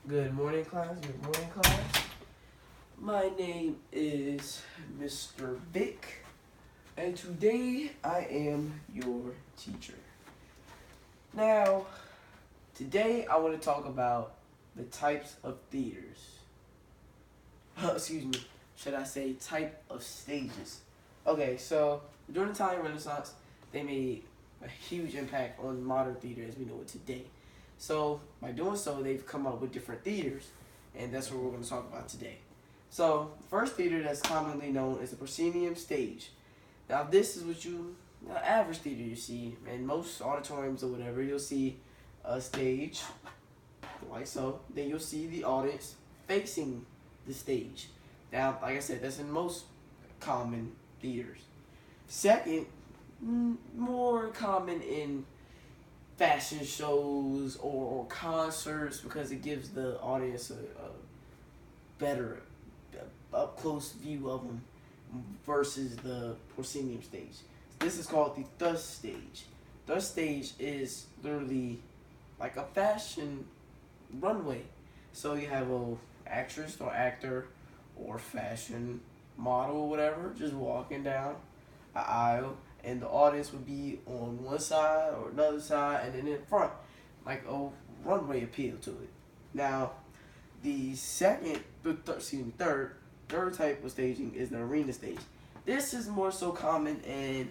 Good morning, class. Good morning, class. My name is Mr. Vic, and today I am your teacher. Now, today I want to talk about the types of theaters. Excuse me, should I say type of stages? Okay, so during the Italian Renaissance, they made a huge impact on modern theater as we know it today. So by doing so, they've come up with different theaters, and that's what we're going to talk about today. So the first theater that's commonly known is the proscenium stage. Now this is what you average theater you see in most auditoriums or whatever. You'll see a stage like so. Then you'll see the audience facing the stage. Now, like I said, that's in most common theaters. Second, more common in fashion shows or concerts because it gives the audience a better up close view of them versus the proscenium stage. This is called the thus stage. Thus stage is literally like a fashion runway. So you have a actress or actor or fashion model or whatever just walking down an aisle, and the audience would be on one side or another side, and then in front, like a runway appeal to it. Now, the third type of staging is the arena stage. This is more so common in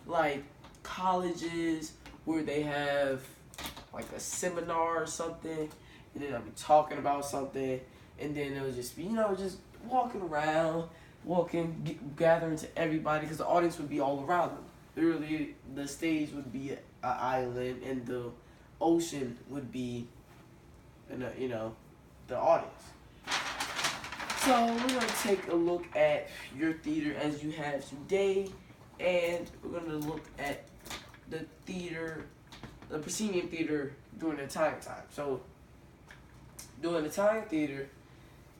like colleges where they have like a seminar or something, and then I'll be talking about something, and then it'll just be just walking around, gathering to everybody because the audience would be all around them. Literally, the stage would be an island, and the ocean would be, the audience. So we're gonna take a look at your theater as you have today, and we're gonna look at the theater, the proscenium theater during the Italian time. So during the Italian theater,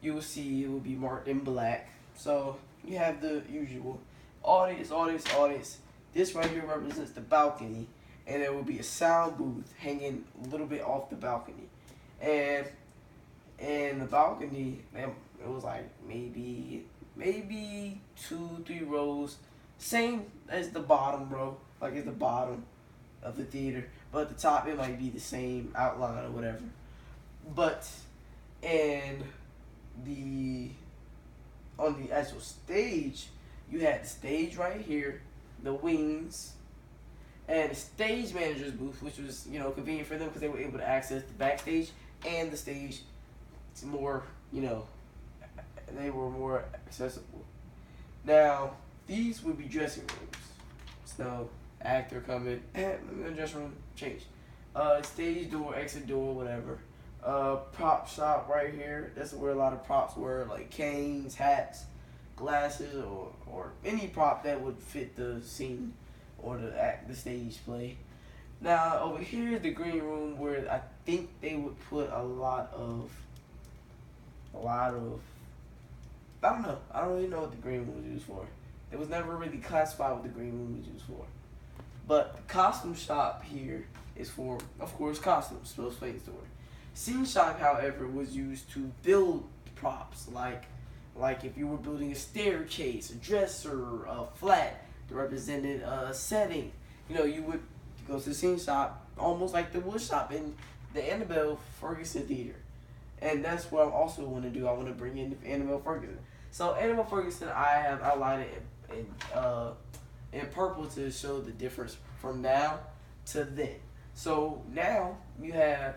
you will see it will be marked in black. So you have the usual audience, audience, audience. This right here represents the balcony, and there will be a sound booth hanging a little bit off the balcony. And the balcony, it was like maybe 2, 3 rows, same as the bottom row, like it's the bottom of the theater. But at the top, it might be the same outline or whatever. But and the on the actual stage, you had the stage right here, the wings, and the stage manager's booth, which was convenient for them because they were able to access the backstage and the stage. It's more they were more accessible. Now these would be dressing rooms. So actor coming, the dressing room change. Stage door, exit door, whatever. Prop shop right here. That's where a lot of props were, like canes, hats, glasses, or any prop that would fit the scene or the stage play. Now over here is the green room where I think they would put a lot of I don't know. I don't really know what the green room was used for. It was never really classified what the green room was used for. But the costume shop here is for, of course, costumes, most famous story. Scene shop, however, was used to build props, like if you were building a staircase, a dresser, a flat that represented a setting. You would go to the scene shop, almost like the wood shop in the Annabelle Ferguson Theater. And that's what I also want to do. I want to bring in Annabelle Ferguson. So Annabelle Ferguson, I have outlined it in purple to show the difference from now to then. So now you have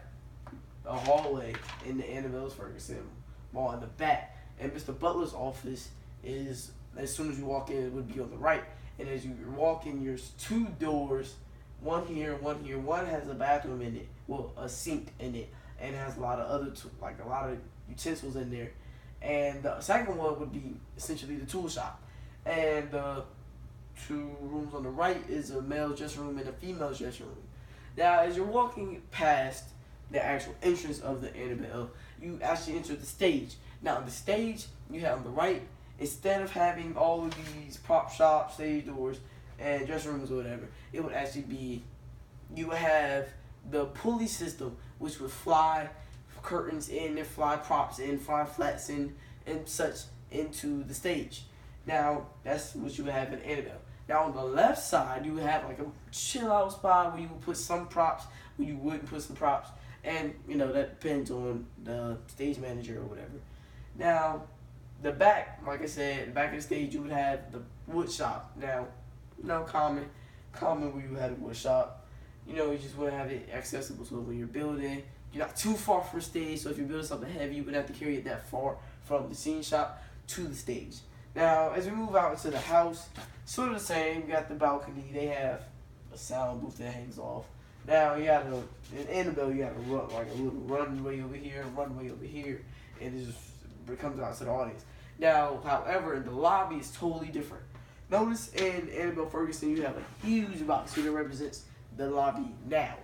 a hallway in the Annabelle Ferguson mall in the back, and Mr. Butler's office is, as soon as you walk in, it would be on the right. And as you walk in, there's 2 doors, one here, one here. One has a bathroom in it, well, a sink in it, and it has a lot of other like a lot of utensils in there. And the second one would be essentially the tool shop. And the 2 rooms on the right is a male dressing room and a female dressing room. Now, as you're walking past the actual entrance of the Annabelle, you actually enter the stage. Now, on the stage, you have on the right, instead of having all of these prop shops, stage doors, and dressing rooms or whatever, it would actually be, you would have the pulley system, which would fly curtains in and fly props in, fly flats in, and such into the stage. Now, that's what you would have in Annabelle. Now, on the left side, you would have like a chill out spot where you would put some props, where you wouldn't put some props. And, you know, that depends on the stage manager or whatever. Now, the back, like I said, the back of the stage, you would have the wood shop. Now, common where you had a wood shop. You know, you just wouldn't have it accessible. So when you're building, you're not too far from the stage. So if you're building something heavy, you wouldn't have to carry it that far from the scene shop to the stage. Now, as we move out into the house, sort of the same. You got the balcony. They have a sound booth that hangs off. Now, you got in Annabelle, you got a little runway over here, and it comes out to the audience. Now, however, in the lobby, it's totally different. Notice in Annabelle Ferguson, you have a huge box here that represents the lobby now.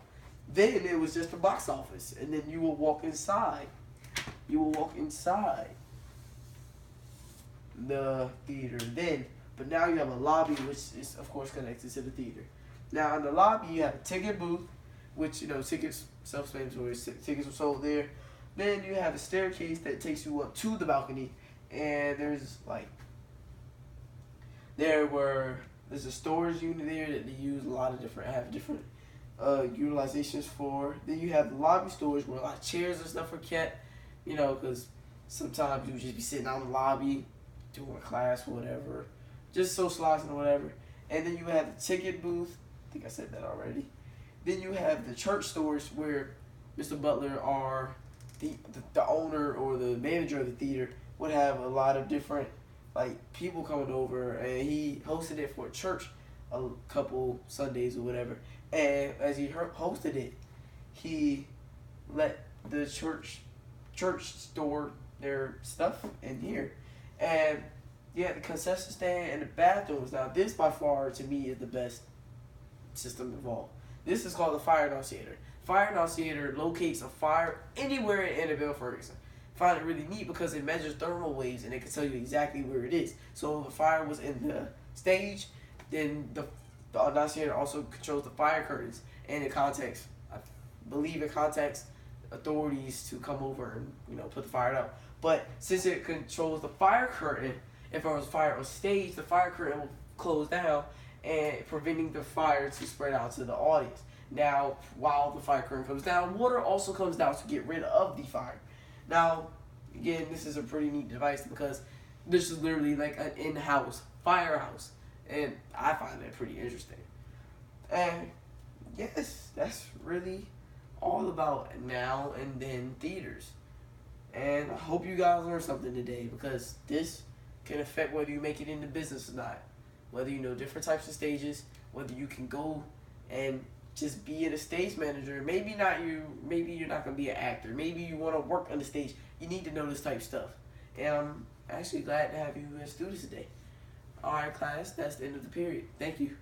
Then it was just a box office, and then you will walk inside. The theater then, but now you have a lobby which is of course connected to the theater. Now in the lobby you have a ticket booth, which tickets self-explanatory, tickets were sold there. Then you have a staircase that takes you up to the balcony, and there's a storage unit there that they use have different utilizations for. Then you have the lobby storage where a lot of chairs and stuff are kept, because sometimes you would just be sitting out in the lobby doing a class or whatever, just socializing or whatever. And then you have the ticket booth. I think I said that already. Then you have the church storage where Mr. Butler or the owner or the manager of the theater would have a lot of different people coming over, and he hosted it for a church a couple Sundays or whatever. And as he hosted it, he let the church store their stuff in here. And you had the concession stand and the bathrooms. Now this by far to me is the best system involved. This is called the fire annunciator. Fire annunciator locates a fire anywhere in Annabelle Ferguson. I find it really neat because it measures thermal waves and it can tell you exactly where it is. So if the fire was in the stage, then the annunciator also controls the fire curtains, and it contacts authorities to come over and put the fire out. But since it controls the fire curtain, if there was fire on stage, the fire curtain will close down and preventing the fire to spread out to the audience. Now, while the fire curtain comes down, water also comes down to get rid of the fire. Now, again, this is a pretty neat device because this is literally like an in-house firehouse, and I find that pretty interesting. And yes, that's really all about now and then theaters. And I hope you guys learned something today, because this can affect whether you make it into business or not. Whether you know different types of stages, whether you can go and just be a stage manager. Maybe you're not going to be an actor. Maybe you want to work on the stage. You need to know this type of stuff. And I'm actually glad to have you as students today. Alright class, that's the end of the period. Thank you.